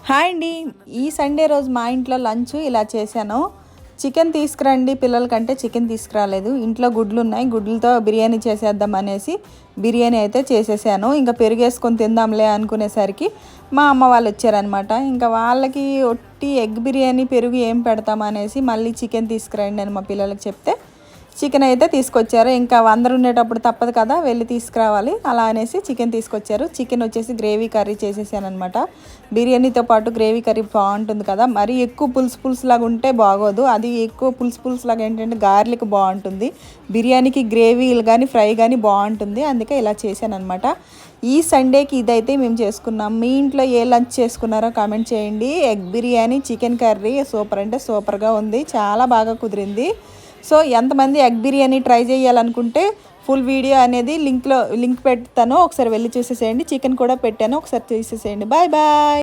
Hi అండి. ఈ Sunday రోజు మా ఇంట్లో లంచ్ ఇలా చేశాను. చికెన్ తీసుకురండి పిల్లలకంటే చికెన్ తీసుకురాలేదు. ఇంట్లో గుడ్లు ఉన్నాయి, గుడ్లతో బిర్యానీ చేసేద్దాం అనేసి బిర్యానీ అయితే చేసేసాను. ఇంకా పెరుగేసుకొని తిందాంలే అనుకునేసరికి మా అమ్మ వాళ్ళు వచ్చారనమాట. ఇంకా వాళ్ళకి ఒట్టి ఎగ్ బిర్యానీ పెరుగు ఏం పెడతామనేసి మళ్ళీ చికెన్ తీసుకురండి అని మా పిల్లలకి చెప్తే చికెన్ అయితే తీసుకొచ్చారు. ఇంకా అందరు ఉండేటప్పుడు తప్పదు కదా, వెళ్ళి తీసుకురావాలి. అలా అనేసి చికెన్ తీసుకొచ్చారు. చికెన్ వచ్చేసి గ్రేవీ కర్రీ చేసేసాను అనమాట. బిర్యానీతో పాటు గ్రేవీ కర్రీ బాగుంటుంది కదా, మరి ఎక్కువ పులుసు లాగా ఉంటే బాగోదు. అది ఎక్కువ పులుసు లాగా ఏంటంటే గార్లిక్ బాగుంటుంది. బిర్యానీకి గ్రేవీ కానీ ఫ్రై కానీ బాగుంటుంది. అందుకే ఇలా చేశాను అనమాట. ఈ సండేకి ఇదైతే మేము చేసుకున్నాం. మీ ఇంట్లో ఏ లంచ్ చేసుకున్నారో కామెంట్ చేయండి. Egg biryani, chicken curry super అంటే సూపర్గా ఉంది, చాలా బాగా కుదిరింది. సో ఎంతమంది ఎగ్ బిర్యానీ ట్రై చేయాలనుకుంటే ఫుల్ వీడియో అనేది లింక్ పెడతాను, ఒకసారి వెళ్ళి చూసేసేయండి. చికెన్ కూడా పెట్టాను, ఒకసారి చూసేసేయండి. Bye bye.